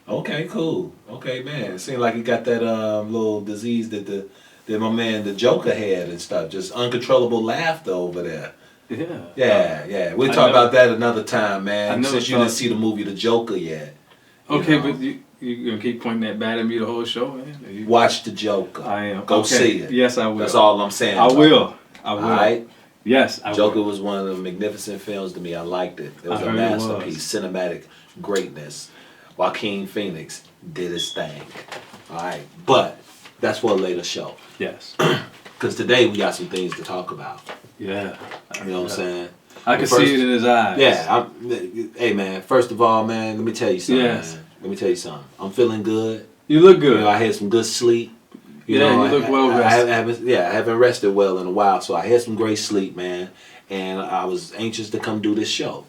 Okay, cool. Okay, man. It seemed like he got that little disease that my man the Joker had and stuff. Just uncontrollable laughter over there. Yeah. Yeah. We'll talk about that another time, man. Since you didn't see the movie The Joker yet. Okay, but you gonna keep pointing that bad at me the whole show, man? Watch The Joker. I am. Go see it. Yes, I will. That's all I'm saying. I will. All right? Yes, I will. Joker was one of the magnificent films to me. I liked it. It was a masterpiece. Cinematic greatness. Joaquin Phoenix did his thing. All right. But that's for a later show. Yes. Because today we got some things to talk about. Yeah. You know what I'm saying? I can see it in his eyes. Yeah. Hey, man. First of all, man, let me tell you something. Yes. Man. Let me tell you something. I'm feeling good. You look good. You know, I had some good sleep. You look well rested. I haven't rested well in a while, so I had some great sleep, man. And I was anxious to come do this show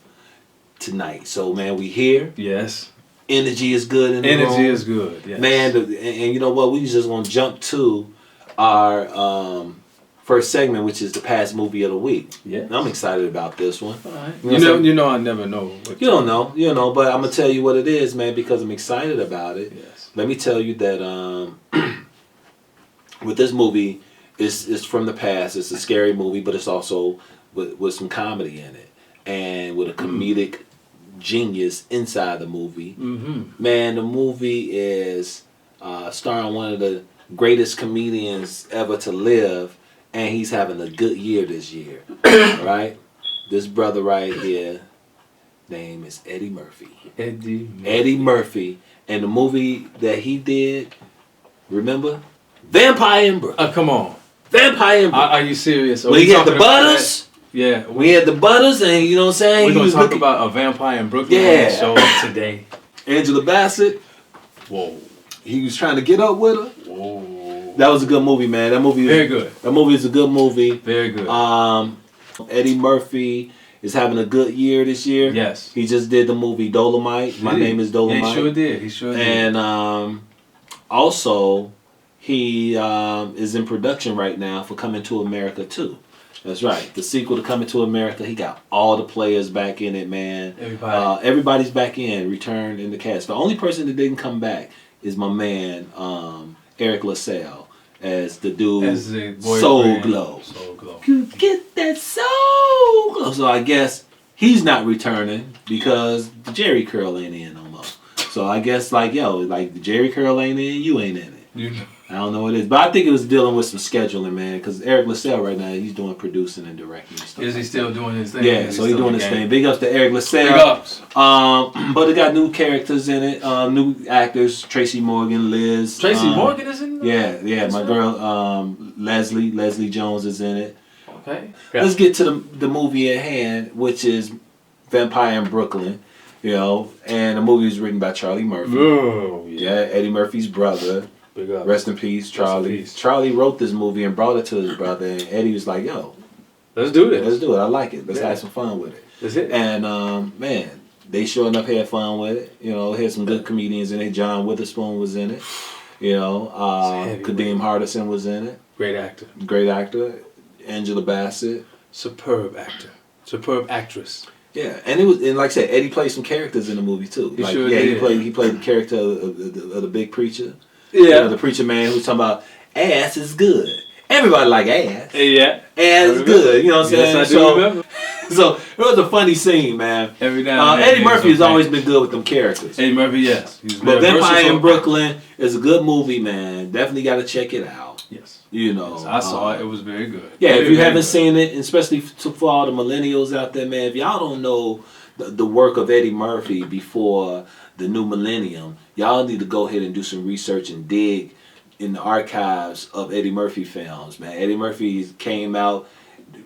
tonight. So, man, we here. Yes. Energy is good in the room. Energy is good, yes. Man, and you know what? We just going to jump to our first segment, which is the past movie of the week. Yeah. I'm excited about this one. All right. You know I never know. You don't know, but I'm going to tell you what it is, man, because I'm excited about it. Yes. Let me tell you that with this movie, it's from the past. It's a scary movie, but it's also with some comedy in it. And with a comedic genius inside the movie. Mm-hmm. Man, the movie is starring one of the greatest comedians ever to live, and he's having a good year this year. Right? This brother right here, name is Eddie Murphy. Eddie Murphy. And the movie that he did, remember? Vampire in Brooklyn. Come on. Vampire in Brooklyn. Are you serious? We had the Butters. Yeah. We had the Butters, and you know what I'm saying? We're going to talk about a Vampire in Brooklyn on the show today. Angela Bassett. Whoa. He was trying to get up with her. Whoa. That was a good movie, man. That movie very good. That movie is a good movie. Very good. Eddie Murphy is having a good year this year. Yes. He just did the movie Dolomite. My Name is Dolomite. Yeah, he sure did. And also, he is in production right now for Coming to America 2. That's right. The sequel to Coming to America. He got all the players back in it, man. Everybody's back in, returned in the cast. The only person that didn't come back is my man, Eric LaSalle, as the dude, as the Soul Glow. Soul Glow. You get that Soul Glow. So I guess he's not returning because the Jerry Curl ain't in no more. So I guess like the Jerry Curl ain't in, you ain't in it. I don't know what it is, but I think it was dealing with some scheduling, man. Because Eric LaSalle right now, he's doing producing and directing and stuff. Is he still doing his thing? Yeah, so he's doing his thing. Big ups to Eric LaSalle. Big ups. But it got new characters in it, new actors. Tracy Morgan, Liz. Tracy Morgan is in it? Yeah. My girl Leslie Jones is in it. Okay. Let's get to the movie at hand, which is Vampire in Brooklyn. You know, and the movie was written by Charlie Murphy. Oh, yeah, Eddie Murphy's brother. Big up. Rest in peace, Charlie. Charlie wrote this movie and brought it to his brother, and Eddie was like, "Yo, let's do this. Let's do it. I like it. Let's have some fun with it." That's it. And man, they sure enough had fun with it. You know, had some good comedians in it. John Witherspoon was in it. You know, Kadeem Hardison was in it. Great actor. Great actor. Angela Bassett. Superb actor. Superb actress. Yeah, and it was, and like I said, Eddie played some characters in the movie too. He sure did. He played the character of the big preacher. Yeah, you know, the preacher man who's talking about ass is good. Everybody like ass. Yeah, ass is good. You know what I'm saying? Yes, I do remember. So it was a funny scene, man. Every now and then, Eddie Murphy has always been good with them characters. Eddie Murphy, yes. But Vampire in Brooklyn is a good movie, man. Definitely got to check it out. Yes. You know, yes, I saw it. It was very good. Yeah, very, if you haven't seen it, especially for all the millennials out there, man, if y'all don't know the work of Eddie Murphy before the new millennium, y'all need to go ahead and do some research and dig in the archives of Eddie Murphy films, man. Eddie Murphy came out,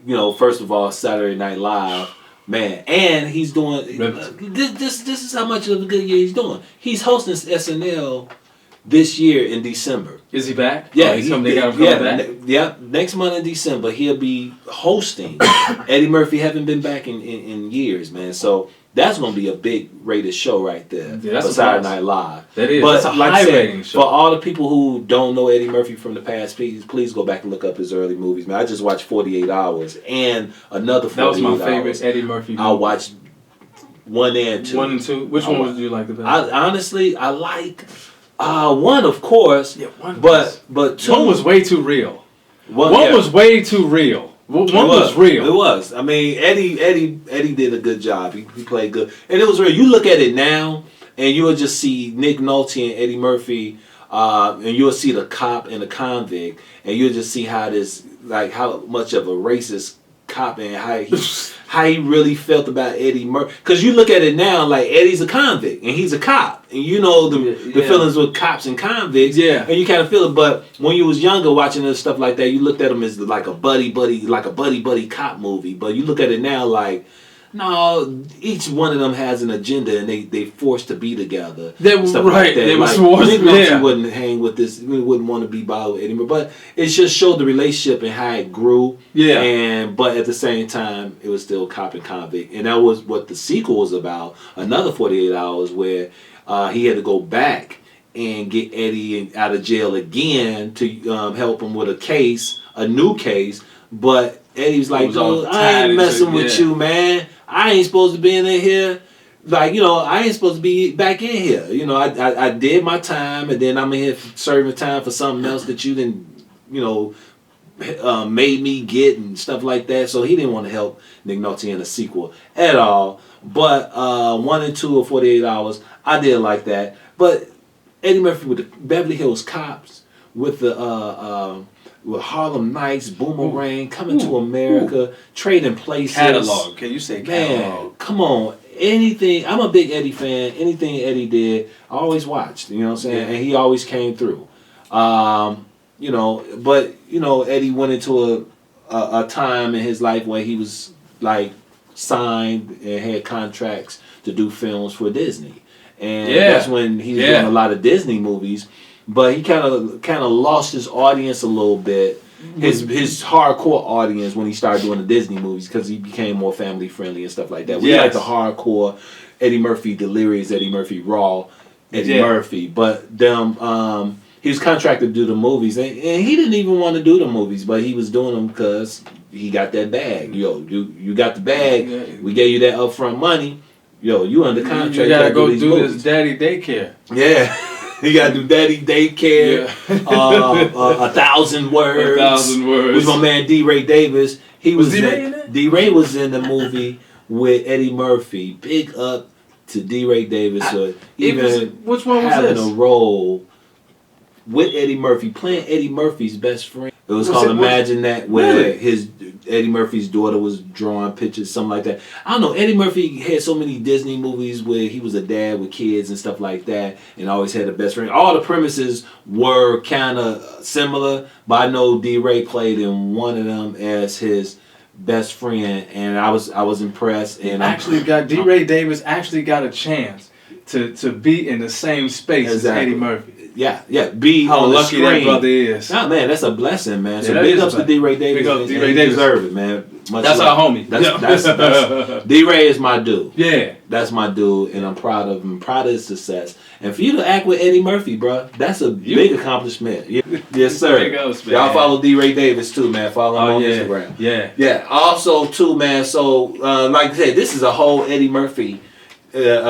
you know, first of all, Saturday Night Live, man, and he's doing this is how much of a good year he's doing. He's hosting SNL this year in December. Is he back? Yeah, they got him back. Next month in December he'll be hosting. Eddie Murphy haven't been back in years, man. So That's gonna be a big rated show right there. Yeah, that's for Saturday Night Live. That is. But That's a like high I said, rating show. for all the people who don't know Eddie Murphy from the past, please go back and look up his early movies. Man, I just watched 48 Hours and another 48 Hours. That was my favorite Eddie Murphy movie. I watched 1 and 2. 1 and 2. Which one did you like the best? I like 1, of course. Yeah, 1. But 2 1 was way too real. One was way too real. One was real. It was. I mean, Eddie did a good job. He played good, and it was real. You look at it now, and you'll just see Nick Nolte and Eddie Murphy, and you'll see the cop and the convict, and you'll just see how much of a racist cop and how he really felt about Eddie Murphy. Because you look at it now, like Eddie's a convict and he's a cop, and you know the feelings with cops and convicts, and you kind of feel it. But when you was younger watching this stuff like that, you looked at him as like a buddy cop movie. But you look at it now like, no, each one of them has an agenda, and they forced to be together. They were stuff right. Like that. They were like, forced. Nick Nolte wouldn't hang with this. He wouldn't want to be bothered with Eddie Murphy. But it just showed the relationship and how it grew. Yeah. But at the same time, it was still cop and convict, and that was what the sequel was about. Another 48 Hours where he had to go back and get Eddie out of jail again to help him with a new case. But Eddie's like, "Dude, I ain't messing with you, man. I ain't supposed to be in here. Like, I ain't supposed to be back in here. I did my time, and then I'm in here serving time for something else that you didn't, made me get and stuff like that." So he didn't want to help Nick Nolte in a sequel at all. But 1 and 2 of 48 Hours, I did like that. But Eddie Murphy with the Beverly Hills Cops, with the with Harlem Nights, Boomerang, Coming to America, Trading Places. Catalog. Can you say catalog? Man, come on. Anything. I'm a big Eddie fan. Anything Eddie did, I always watched. You know what I'm saying? Yeah. And he always came through. But Eddie went into a time in his life where he was like signed and had contracts to do films for Disney. And that's when he was doing a lot of Disney movies. But he kind of lost his audience a little bit, his hardcore audience when he started doing the Disney movies, because he became more family friendly and stuff like that. We like the hardcore Eddie Murphy, delirious Eddie Murphy, raw Eddie Murphy. But he was contracted to do the movies, and he didn't even want to do the movies, but he was doing them because he got that bag. You got the bag. We gave you that upfront money. You under contract. You gotta go do movies. this daddy daycare. Yeah. You gotta do daddy daycare. 1,000 words. 1,000 words. With my man D-Ray Davis. Was D-Ray in it? D-Ray was in the movie with Eddie Murphy. Big up to D-Ray Davis for which one was having this? a role with Eddie Murphy, playing Eddie Murphy's best friend. It was called Imagine That, where Eddie Murphy's daughter was drawing pictures, something like that. I don't know. Eddie Murphy had so many Disney movies where he was a dad with kids and stuff like that, and always had a best friend. All the premises were kind of similar, but I know D-Ray played in one of them as his best friend, and I was impressed. And D-Ray Davis actually got a chance to be in the same space as Eddie Murphy. Yeah. Be how on lucky the screen. that brother is. Nah, man, that's a blessing, man. So Yeah, big ups to D-Ray Davis. Big up D-Ray He Davis. deserve it, man. That's our homie. That's D-Ray is my dude. Yeah. That's my dude, and I'm proud of him. Proud of his success. And for you to act with Eddie Murphy, bro, that's a big accomplishment. Yes, sir. Big ups, man. Y'all follow D-Ray Davis too, man. Follow him on Instagram. Yeah. Yeah. Also, too, man. So, like I said, this is a whole Eddie Murphy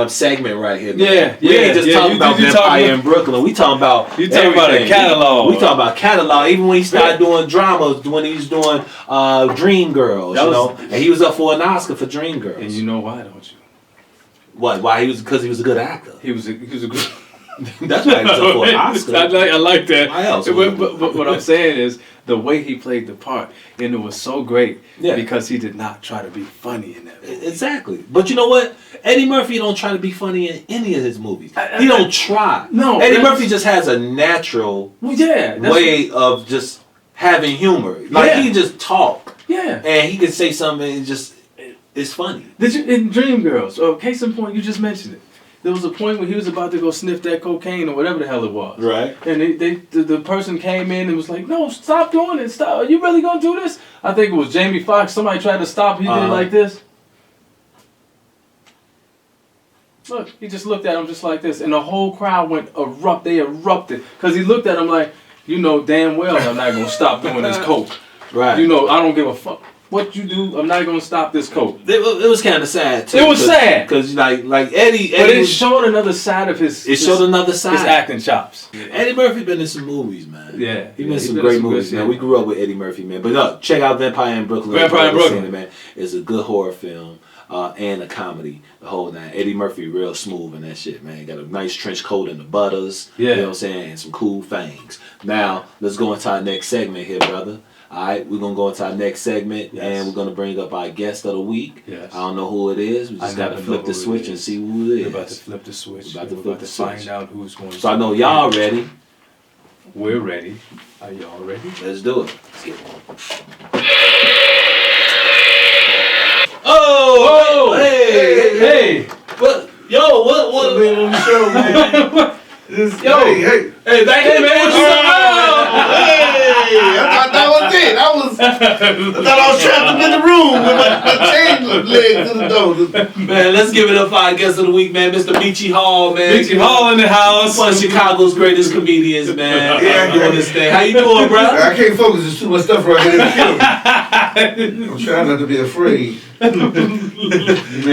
segment right here. Man. We ain't just talking about Vampire in Brooklyn. We talking about you talking about a catalog. We talking about catalog. Even when he started doing dramas, when he was doing Dreamgirls, and he was up for an Oscar for Dreamgirls. And you know why, don't you? What? Why? Because he was a good actor. He was a good. That's why he was up for an Oscar. I like that. Why else? But what I'm saying is the way he played the part, and it was so great because he did not try to be funny in that movie. Exactly. But you know what? Eddie Murphy don't try to be funny in any of his movies. He don't try. No. Eddie Murphy just has a natural way of just having humor. Like he can just talk. Yeah. And he can say something and just it's funny. Did you in Dreamgirls? Case in point, you just mentioned it. There was a point when he was about to go sniff that cocaine or whatever the hell it was. Right. And the person came in and was like, "No, stop doing it. Stop. Are you really gonna do this?" I think it was Jamie Foxx. Somebody tried to stop. He did like this. look, he just looked at him just like this, and the whole crowd they erupted, because he looked at him like, you know damn well I'm not going to stop doing this coke. Right. You know, I don't give a fuck what you do, I'm not going to stop this coke. It was kind of sad, too. It was sad. Because, like Eddie... But it showed another side of his... It showed another side. His acting chops. Yeah. Eddie Murphy been in some movies, man. Yeah. He been in some great movies, man. We grew up with Eddie Murphy, man. But look, check out Vampire in Brooklyn. Vampire in Brooklyn. Man. It's a good horror film. And a comedy, the whole nine. Eddie Murphy real smooth in that shit, man. Got a nice trench coat and the butters, you know what I'm saying, and some cool fangs. Now, let's go into our next segment here, brother. Alright, we're going to go into our next segment, and we're going to bring up our guest of the week. Yes. I don't know who it is. We just got to flip the switch and see who it is. We're about to flip the switch. We're about to find out who's going to... So I know y'all ready. We're ready. Are y'all ready? Let's do it. Let's get it. Oh, hey. What? Yo, what? On the show, man. Hey, back in, man. What you I thought that was it. I thought I was trapped up in the room with my chain leg to the door. Man, let's give it up for our guest of the week, man, Mr. Meechie Hall, man. Meechie Hall in the house. One of Chicago's greatest comedians, man. Yeah, doing this thing. How you doing, bro? I can't focus. There's too much stuff right here to kill. I'm trying not to be afraid. Man,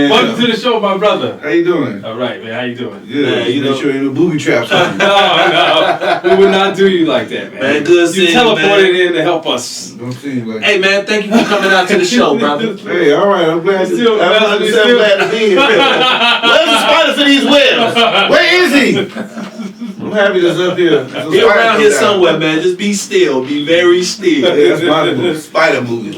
Welcome to the show, my brother. How you doing? All right, man. How you doing? Good. Man, you make know, sure you ain't no booby traps on you. No, we would not do you like that, man. Man, good You seeing you, teleported in to help us. Don't seem like. Hey, man, thank you for coming out to the show, brother. Hey, all right. I'm glad. Still, I'm glad to be here. Where's the spider for these webs? Where is he? I'm happy that's up here. Be around here somewhere, man. Just be still. Be very still. Yeah, that's my movie. Spider movies.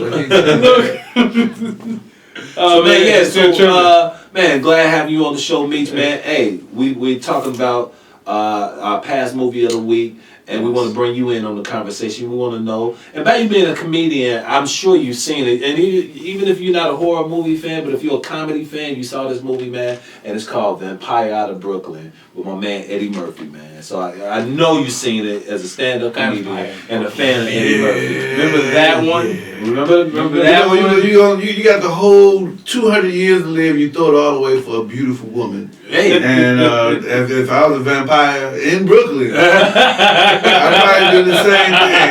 So man, yeah, so man, glad having you on the show, Meech, man. Hey, we talking about our past movie of the week, and we want to bring you in on the conversation. We want to know, and by you being a comedian, I'm sure you've seen it, and even if you're not a horror movie fan, but if you're a comedy fan, you saw this movie, man, and it's called Vampire Out of Brooklyn with my man Eddie Murphy, man. So I know you've seen it as a stand-up comedian and a fan of Eddie Murphy. Remember that one? Remember that one? You got the whole 200 years to live. You throw it all away for a beautiful woman. Hey. And if I was a vampire in Brooklyn, I'd probably do the same thing.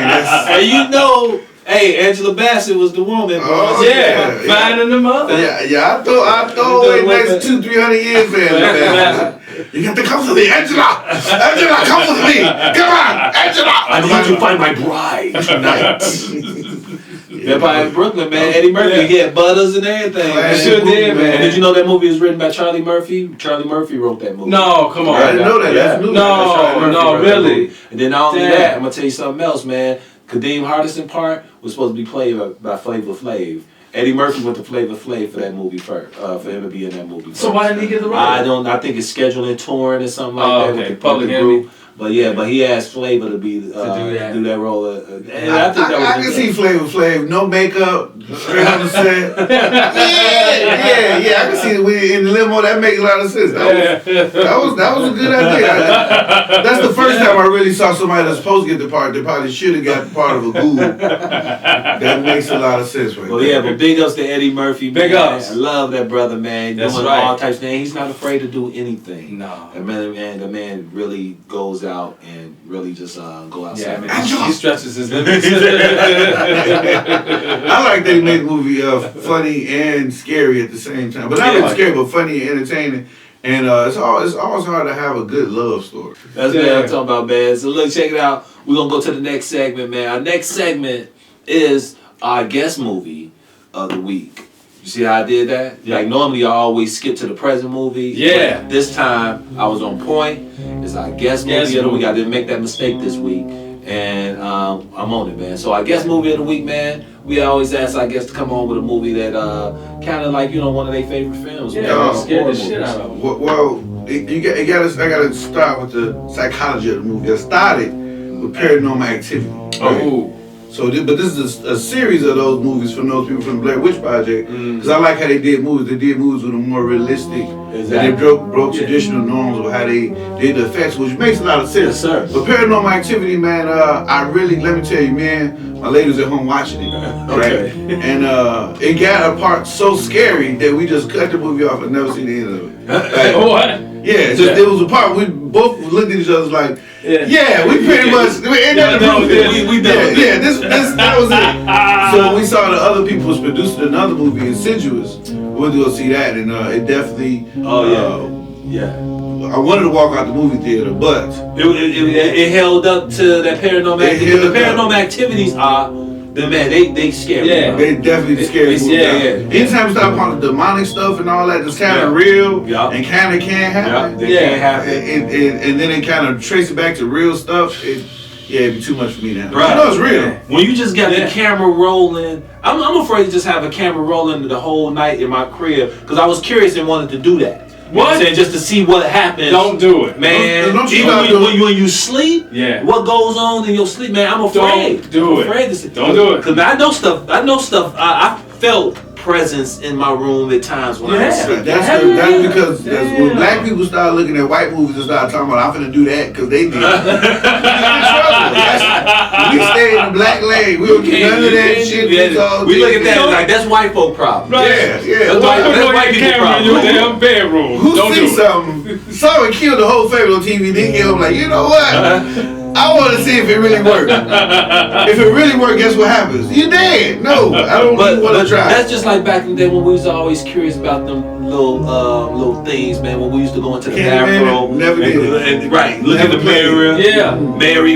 And you know, hey, Angela Bassett was the woman. Oh, yeah, finding them up. Yeah. I throw away next 200-300 years there. You got to come with me, Angela. Angela, come with me. Come on, Angela. I need to find my bride tonight. Vampire in Brooklyn, man. Eddie Murphy, he had butters and everything. He sure did, man. And did you know that movie was written by Charlie Murphy? Charlie Murphy wrote that movie. No, come on. I didn't know that. That's new. No, really. And then not only that, I'm gonna tell you something else, man. Kadeem Hardison part was supposed to be played by Flavor Flav. Eddie Murphy went to Flavor Flav for that movie first, for him to be in that movie first. So why didn't he get the role? I think it's scheduling touring or something like that with the public group. But yeah, but he asked Flavor to be do that role. And I think that was I can see Flavor Flav, no makeup, straight on the set. Yeah. I can see it in the limo. That makes a lot of sense. That was a good idea. That's the first time I really saw somebody that's supposed to get the part that probably should have got part of a ghoul. That makes a lot of sense, right? Well, yeah, but big ups to Eddie Murphy. Big ups. I love that brother, man. That's doing right. all types of things. He's not afraid to do anything. No. The man really goes out and really just go outside. Yeah, man. He stretches his limits. I like that he made the movie funny and scary at the same time. But not really scary, but funny and entertaining. And it's always hard to have a good love story. That's what I'm talking about, man. So look, check it out. We're going to go to the next segment, man. Our next segment is our guest movie of the week. You see how I did that? Yeah. Like normally I always skip to the present movie. Yeah. But this time I was on point. It's our guest movie of the week. I didn't make that mistake this week. And I'm on it, man. So our guest movie of the week, man, we always ask our guests to come on with a movie that kind of like, one of their favorite films. Yeah, scared the shit out of them. Well, I gotta start with the psychology of the movie. I started with Paranormal Activity. Oh. So, but this is a series of those movies from those people from the Blair Witch Project. Because I like how they did movies. They did movies with a more realistic. Exactly. They broke traditional norms of how they did the effects, which makes a lot of sense. Yes, sir. But Paranormal Activity, man, I really, let me tell you, man, my lady was at home watching it, right? Okay. And it got a part so scary that we just cut the movie off and never seen the end of it. Like, What? yeah, just there was a part we both looked at each other like, yeah, we pretty much that was it. So when we saw the other people was producing another movie, Insidious, we went to go see that, and it definitely. I wanted to walk out the movie theater, but it held up to that Paranormal Activity. The Paranormal Activities are. Man, they scare me. Yeah, they definitely scare me. Anytime we start talking demonic stuff and all that, that's kind of real and kind of can't happen. Can't happen. And then they kind of trace it back to real stuff. It'd be too much for me now. Right. You know it's real. When you just got the camera rolling, I'm afraid to just have a camera rolling the whole night in my crib because I was curious and wanted to do that. What? Saying just to see what happens. Don't do it, man. Even when you sleep, what goes on in your sleep, man? I'm afraid. I'm afraid to see. Don't do it. Cause I know stuff. I felt presence in my room at times when I was sleeping. That's because when black people start looking at white movies and start talking about I'm finna do that because they did. We get in trouble. We stay in the black lane. We don't get none of that shit. We look at that like that's white folk problem. Right. Yeah. That's white people problem. In your damn bedroom. Who sees something? Someone killed the whole family on TV. Then get them like, you know what? I want to see if it really works. If it really works, guess what happens? You're dead. No, I don't even want to try. That's just like back in the day when we was always curious about them little things, man. When we used to go into the bathroom, never did it. Right, look at the mirror. Yeah, Mary,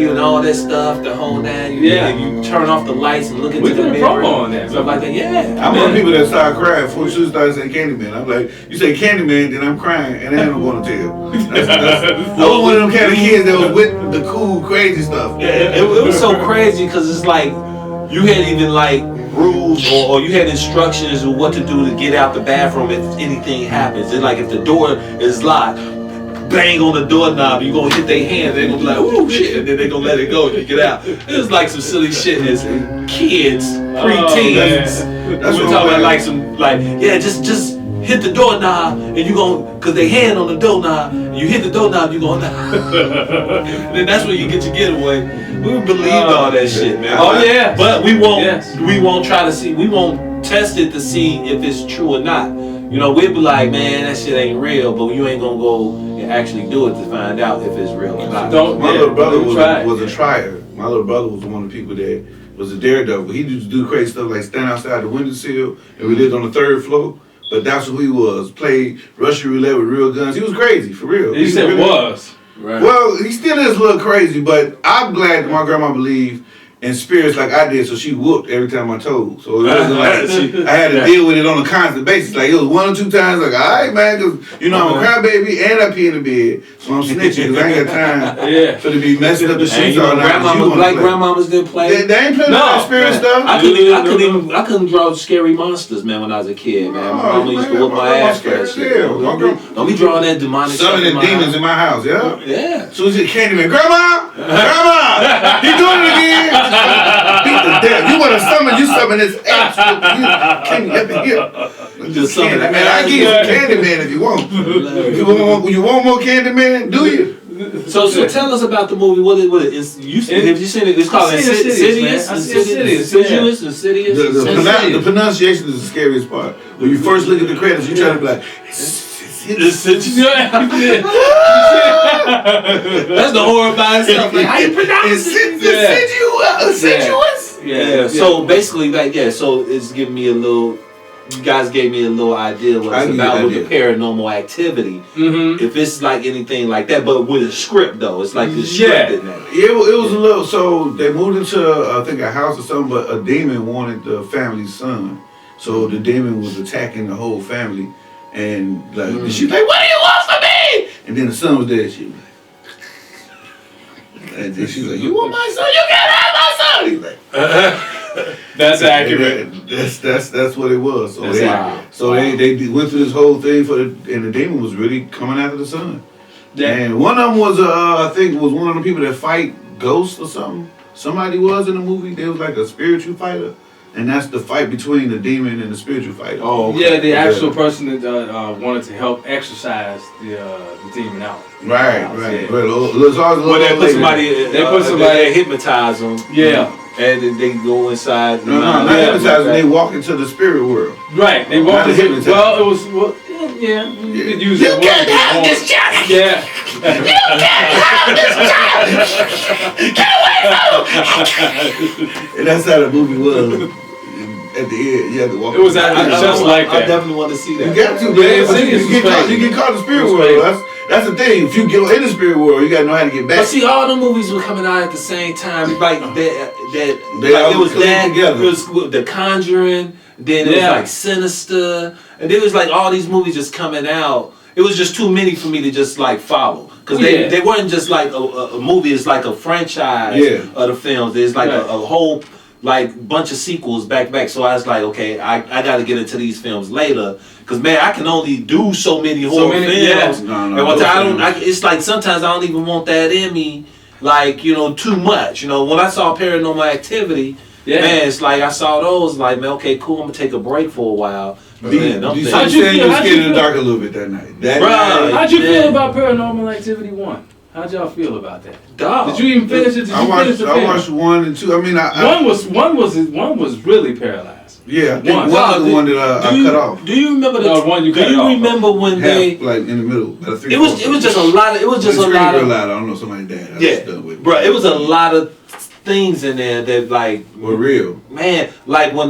and all that stuff. The whole nine. You turn off the lights and look into the mirror. On that, stuff like that. Yeah, I'm one of the people that start crying before you start saying Candyman. I'm like, you say Candyman, then I'm crying, and I ain't going to tell. I was one of them kind of kids that was with the cool, crazy stuff. Yeah, it was so crazy because it's like you had even like rules or you had instructions of what to do to get out the bathroom if anything happens. And like if the door is locked, bang on the doorknob, you gonna hit their hand, they're gonna be like, oh shit, and then they're gonna let it go and get out. It was like some silly shit as kids, pre-teens. That's what we're talking about, like some just hit the doorknob and you gon' cause they hand on the doorknob and you hit the doorknob, you gonna and then that's when you get your getaway. We believed all that shit, man. Oh yeah. But we won't try to see, we won't test it to see if it's true or not. You know, we'd be like, man, that shit ain't real, but you ain't gonna go and actually do it to find out if it's real or not. My little brother was a trier. My little brother was one of the people that was a daredevil. He used to do crazy stuff like stand outside the windowsill, and we lived on the 3rd floor. But that's who he was. Played Russian roulette with real guns. He was crazy, for real. He said really was. Right. Well, he still is a little crazy, but I'm glad that my grandma believed in spirits like I did, so she whooped every time I told. So it wasn't like I had to deal with it on a constant basis. Like it was 1 or 2 times, like, all right, man, because, you know, I'm a crybaby and I pee in the bed, so I'm snitching because I ain't got time for to be messing up the sheets all night. Grandmamas didn't play. They ain't playing that spirit stuff. I couldn't draw scary monsters, man, when I was a kid, man. My mama used to whoop my ass for that shit. Don't be drawing that demonic stuff. Summoning demons in my house, yeah? Yeah. So it's just Candyman. Grandma! He doing it again! Beat the death. You want to summon, you summon this ass. Candy up in here. Just summon man, I give you some Candyman if you want. You want more Candyman? Do you? So tell us about the movie. What it is? Have you seen it? It's called Insidious. Insidious. The pronunciation is the scariest part. When you first look at the credits, you try to be like, that's the horrifying stuff. Like, how you pronounce it? Insidious. Yeah. So basically, so it's giving me a little. You guys gave me a little idea what it's about with the paranormal activity. Mm-hmm. If it's like anything like that, but with a script though, it's like this script. It was a little. So they moved into I think a house or something, but a demon wanted the family's son. So the demon was attacking the whole family. And like she's like, what do you want from me? And then the son was there. She was like, and then she's like, you want my son? You can't have my son. He's like, that's accurate. That's what it was. So they went through this whole thing and the demon was really coming after the son. Yeah. And one of them was I think was one of the people that fight ghosts or something. somebody was in the movie. They was like a spiritual fighter. And that's the fight between the demon and the spiritual fighter. Oh, okay. Yeah, the actual person that wanted to help exorcise the demon out. Right. Yeah. Well, they put somebody, they hypnotise them. Yeah. And then they go inside. No, not hypnotize them. They walk into the spirit world. Right. They walk into. Well, it was. Well, yeah. You could use that word. You can't have this child. Yeah. You can't have this child. Get away from him. And that's how the movie was. At the end, you had to walk. It was just like that. I definitely want to see that. You got to, man. You get caught in the spirit world. That's the thing. If you get in the spirit world, you gotta know how to get back. But see, all the movies were coming out at the same time. Like it was that together. It was The Conjuring. Then it was like Sinister, and there was like all these movies just coming out. It was just too many for me to just like follow, because they weren't just like a movie. It's like a franchise of the films. There's like a whole like bunch of sequels back to back. So I was like, okay, I got to get into these films later, because man, I can only do so many horror films. Yeah. It's like sometimes I don't even want that in me, like, you know, too much. You know, when I saw Paranormal Activity, man, it's like I saw those, like, man, okay, cool, I'm gonna take a break for a while. You said you were scared in the dark a little bit that night. How'd you feel about Paranormal Activity 1? How'd y'all feel about that? Did you even finish it? I watched 1 and 2. I mean, one was really paralyzed. Yeah, one was the one that I cut off. Do you remember the one you cut off? Do you remember when they like in the middle? It was just a lot of. It was just a lot of. I don't know, somebody died. Bro, it was a lot of things in there that like were real. Man, like when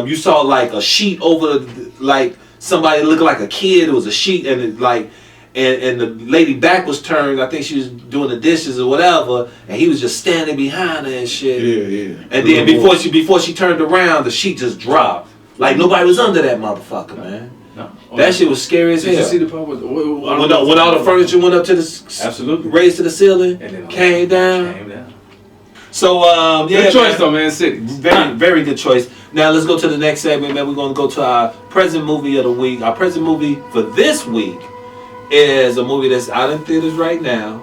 you saw like a sheet over like somebody looking like a kid. It was a sheet, and it like. And the lady back was turned. I think she was doing the dishes or whatever, and he was just standing behind her and shit. Yeah. And then before she turned around, the sheet just dropped. Like nobody was under that motherfucker, man. No. That shit was scary as hell. Did you see the part when all the furniture went up to the raised to the ceiling, and then came down. So good choice though, man. City. Very, very good choice. Now let's go to the next segment, man. We're gonna go to our present movie of the week. Our present movie for this week is a movie that's out in theaters right now,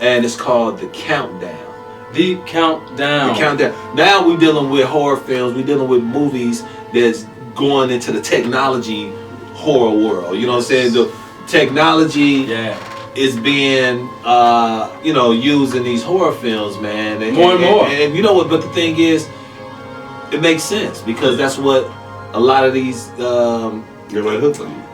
and it's called The Countdown. The Countdown. Now we're dealing with horror films. We're dealing with movies that's going into the technology horror world. You know what I'm saying? The technology is being, used in these horror films, man. More and more. And you know what? But the thing is, it makes sense, because that's what a lot of these.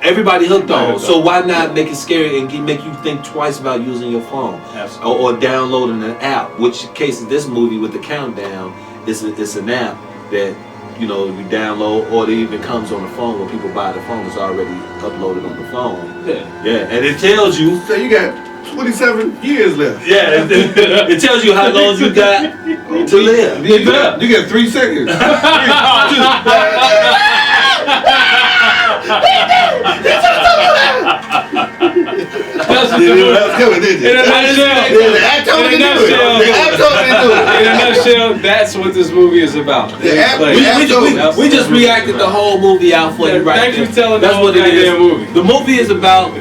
Everybody hooked on. So why not make it scary and make you think twice about using your phone or downloading an app? Which case is this movie with The Countdown? It's an app that you download, or it even comes on the phone when people buy the phone. It's already uploaded on the phone. Yeah, and it tells you. So you got 27 years left. Yeah, it tells you how long you got to live. You got 3 seconds. In a nutshell, that's what this movie is about. We just reacted the whole movie out for you right now. Thank you for telling that's what it is. Movie. The movie is about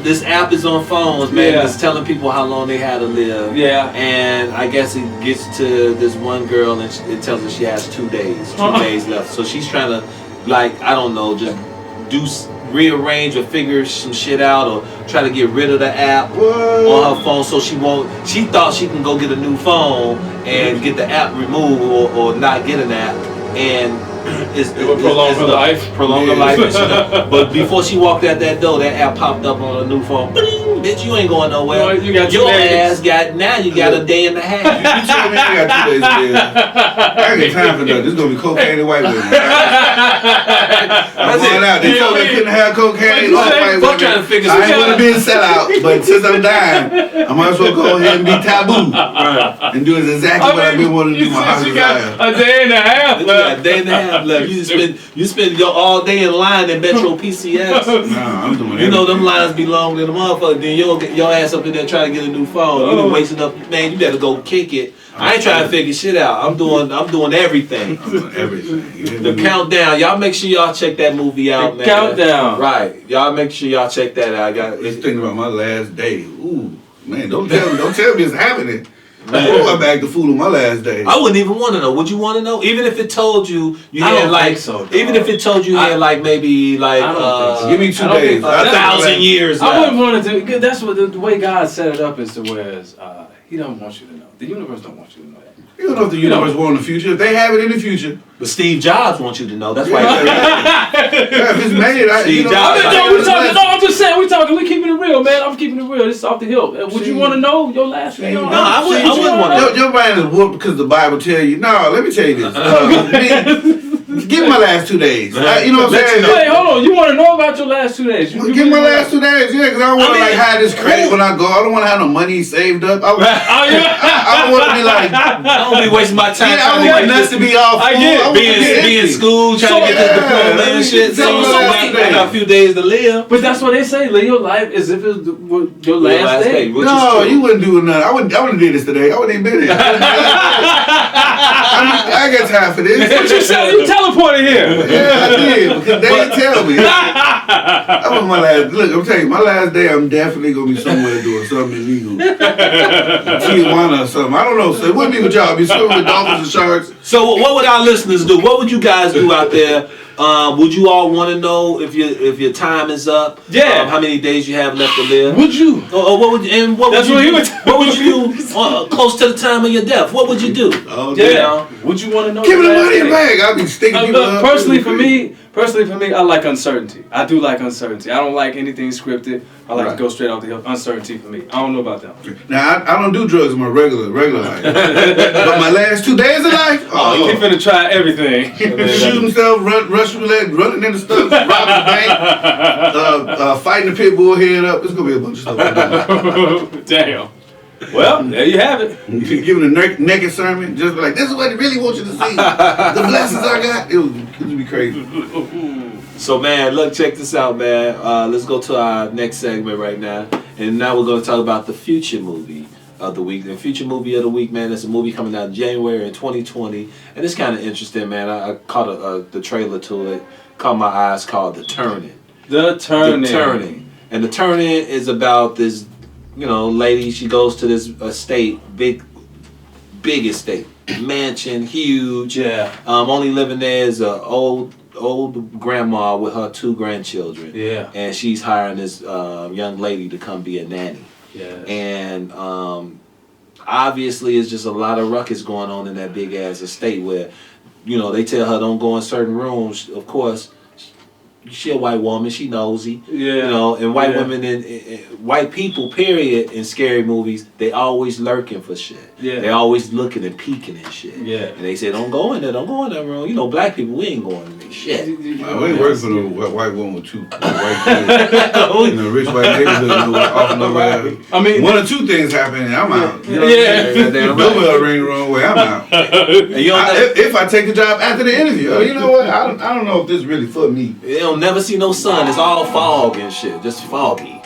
this app is on phones, man. It's telling people how long they had to live. Yeah. And I guess it gets to this one girl, and it tells her she has 2 days. 2 days left. So she's trying to, like, I don't know, just rearrange or figure some shit out, or try to get rid of the app on her phone, so she thought she can go get a new phone and get the app removed, or not get an app, and it would prolong her life. But before she walked out that door, that app popped up on her new phone. Bitch, you ain't going nowhere. Well, you got your ass now you got a day and a half. You told me I got 2 days to live. I ain't got time for that. This is gonna be cocaine and white women. I'm going out. They told me I couldn't have cocaine or white women. I ain't gonna be a sellout, but since I'm dying, I might as well go ahead and be taboo and do exactly what I've been wanting to do my whole life. You got a day and a half left. You got a day and a half left. You spend your all day in line at Metro PCS. Nah, I'm doing You know them lines be long than the motherfucker. Then you'll get your ass up in there trying to get a new phone. You done wasting up, man. You better go kick it. I ain't trying to figure shit out. I'm doing everything. I'm doing everything. The Countdown. Y'all make sure y'all check that movie out, man. Countdown. Right. Y'all make sure y'all check that out. I was thinking about my last day. Ooh, man, don't tell me it's happening. I'm back to fool on my last day. I wouldn't even want to know. Would you want to know? Even if it told you had like, even if it told you had like maybe like, give me 2 days, 1,000 years. I wouldn't want to do. That's what the way God set it up is to where He don't want you to know. The universe don't want you to know that. You don't know if the universe will in the future. If they have it in the future. But Steve Jobs wants you to know. That's why. If it's made, Steve Jobs. I'm just saying. We keeping it real, man. I'm keeping it real. This is off the hill. Would you want to know your last name? No, I wouldn't want to know. Your mind is whooped because the Bible tell you. No, let me tell you this. Give me my last 2 days. You know what I'm saying? Wait, hold on. You want to know about your last 2 days? Give me my last 2 days, yeah, because I don't want to hide this credit when I go. I don't want to have no money saved up. I don't want to be like. I don't be wasting my time. I don't want nuts to be all full. I get it. Be in school trying to get this diploma and shit. So I got a few days to live. But that's what they say. Live your life as if it's your last day. No, you wouldn't do nothing. I wouldn't have did this today. I wouldn't even been here. I got time for this. What you said? You teleported here. Yeah, I did, because they didn't tell me. That was my last. Look, I'm telling you, my last day, I'm definitely gonna be somewhere doing something illegal. Tijuana or something. I don't know. So it wouldn't be with y'all. Be swimming with dolphins and sharks. So what would our listeners do? What would you guys do out there? Would you all want to know if your time is up? Yeah. How many days you have left to live? Would you? Or what would you? And what would you? What would you do close to the time of your death? What would you do? Oh, yeah. Would you want to know? Give me the money back. I'll be sticking people up. Personally, for me, I like uncertainty. I do like uncertainty. I don't like anything scripted. I like to go straight off the hill. Uncertainty for me. I don't know about them. Now, I don't do drugs in my regular life. But my last 2 days of life, you finna try everything. Shoot himself, rush roulette, running into stuff, robbing the bank, fighting the pit bull head up. It's gonna be a bunch of stuff. Damn. Well, there you have it. Giving a naked sermon, just be like, this is what he really wants you to see. The blessings I got. It would be crazy. So man, look, check this out, man. Let's go to our next segment right now, and now we're gonna talk about the future movie of the week. The future movie of the week, man, it's a movie coming out in January in 2020, and it's kind of interesting, man. I caught the trailer to it, caught my eyes, called The Turning. The Turning. The Turning, and The Turning is about this, lady. She goes to this estate, big estate, mansion, huge. Yeah. Only living there is a old grandma with her 2 grandchildren. Yeah. And she's hiring this young lady to come be a nanny. Yeah. And obviously it's just a lot of ruckus going on in that big ass estate where, they tell her don't go in certain rooms. Of course, she a white woman, she nosy. Yeah. And white women and white people, period, in scary movies, they always lurking for shit. Yeah. They always looking and peeking and shit. Yeah. And they say, don't go in that room. Black people, we ain't going in there shit. We ain't working for the white woman with 2 white kids. In a rich white neighborhood, off nowhere. I mean, 1 or 2 things happen and I'm out. Yeah. The doorbell ring the wrong way, I'm out. If I take the job after the interview, you know what? I don't know if this is really for me. They don't never see no sun. It's all fog and shit. Just foggy.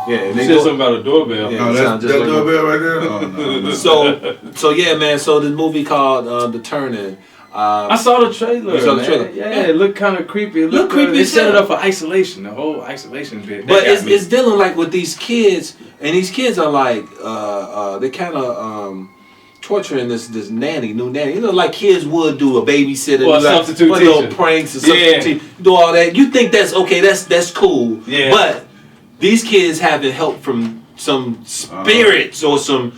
Yeah, you said something about a doorbell. Yeah, that's that like doorbell right there? Oh, no. So yeah, man. So this movie called The Turning. I saw the trailer. You saw the trailer? Yeah, it looked kind of creepy. It looked creepy. They set it up for isolation, the whole isolation bit. But it's dealing like with these kids, and these kids are like, they kind of torturing this new nanny. Like kids would do a babysitter, well, substitute teacher, little pranks and substitute, do all that. You think that's okay? That's cool. Yeah. But these kids having help from some spirits or some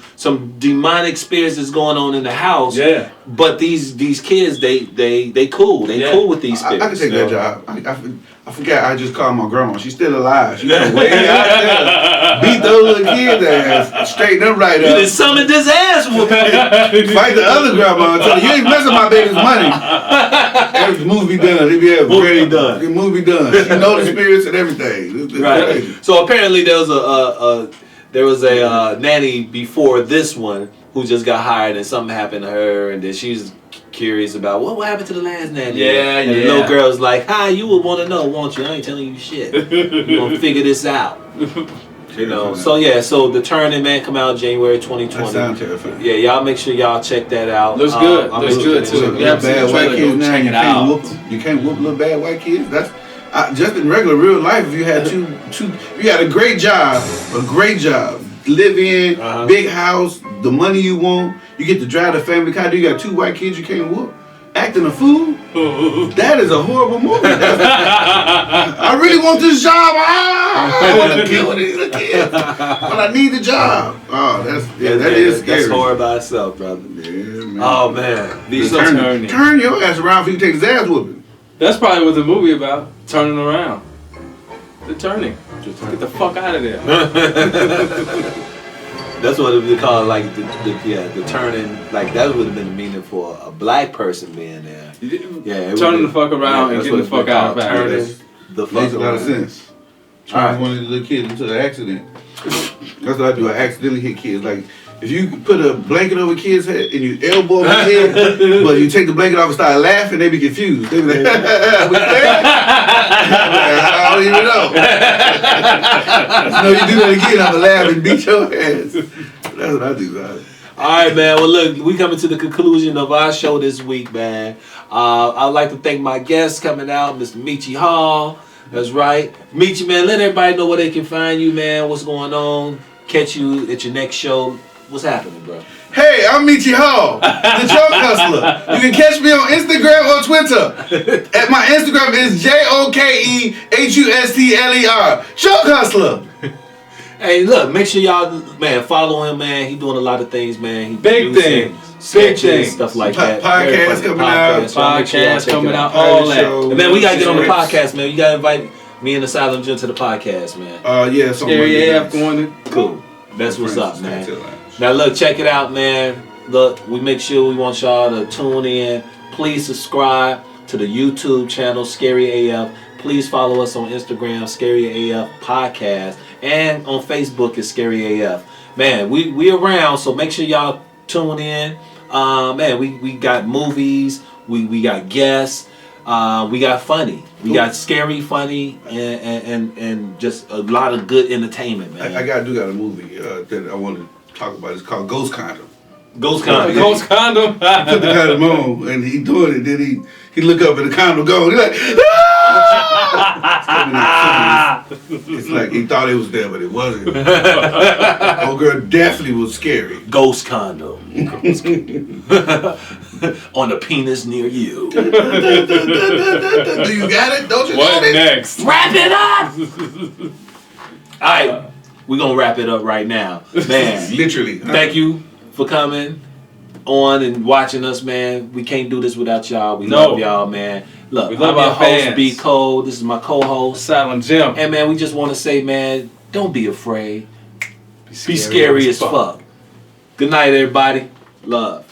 demonic spirits that's going on in the house. Yeah. But these kids, they cool. They cool with these spirits. I can take that job. I forgot I just called my grandma. She's still alive. She got way out there. Beat those little kids' ass. Straighten them right up. You just summoned this ass whooping. Fight the other grandma and tell her, you ain't messing my baby's money. Every movie done. They be movie done. The movie done. She know the spirits and everything. It's right. crazy. So apparently there was a nanny before this one who just got hired and something happened to her, and then she's curious about what happened to the last nanny. And the little girl's like, hi, you would want to know, won't you? I ain't telling you shit. You gonna figure this out. So The Turning, man, come out January 2020. That sounds terrifying. Yeah, y'all make sure y'all check that out. Looks good. Looks good too. You have bad white kids now. You can't whoop little bad white kids. That's just in regular real life. If you had you had a great job, live in, big house, the money you want. You get to drive the family car. You got 2 white kids you can't whoop. Acting a fool. That is a horrible movie. I really want this job. I want to kill these little kids, but I need the job. Oh, that is scary. That's horror by itself, brother. Yeah, man. Oh man, turn your ass around for you take his ass whooping. That's probably what the movie about. Turning around. The turning. Just get the fuck out of there. That's what it would be called, like the turning. Like that would have been the meaning for a black person being there. Yeah, turning the fuck around and getting the fuck out of turning the fuck makes a lot of sense. Turning one of the little kids into an accident. That's what I do. I accidentally hit kids. Like if you put a blanket over a kid's head and you elbow them head, but you take the blanket off and start laughing, they be confused. They be like, I don't even know. No, you do that again, I'ma laugh and beat your ass. That's what I do, man. All right, man. Well, look, we coming to the conclusion of our show this week, man. I'd like to thank my guests coming out, Mr. Meechie Hall. That's right. Meechie, man, let everybody know where they can find you, man. What's going on? Catch you at your next show. What's happening, bro? Hey, I'm Meechie Hall, the Joke Hustler. You can catch me on Instagram or Twitter. And my Instagram is JOKEHUSTLER. Joke Hustler. Hey, look, make sure y'all, man, follow him, man. He doing a lot of things, man. He big things. Sketches, stuff like that. Podcast coming out. Podcast coming out. All that. And man, we gotta get on the podcast, man. You gotta invite me and Asylum Jim to the podcast, man. Yeah, Scary AF going to. Cool. That's what's up, man. Now look, check it out, man. Look, we make sure we want y'all to tune in. Please subscribe to the YouTube channel, Scary AF. Please follow us on Instagram, Scary AF Podcast. And on Facebook, it's Scary AF. Man, we around, so make sure y'all tune in. Man, we got movies, we got guests, we got funny. We got scary, funny, and just a lot of good entertainment, man. I do got a movie that I want to talk about. It's called Ghost Condom. Ghost Condom. Ghost Condom. He put the condom on and he doing it. Then he look up and the condom gone. He like, it's like he thought it was there, but it wasn't. Old girl definitely was scary. Ghost Condom. On a penis near you. Do you got it? Don't you What got it? next? Wrap it up! Alright, we're gonna wrap it up right now. Man, Literally. thank you for coming on and watching us, man. We can't do this without y'all. We love y'all, man. Look, We love I'm your our host, fans. B. Cole. This is my co-host. Asylum Jim. And man, we just want to say, man, don't be afraid. Be scary as fuck. Good night, everybody. Love.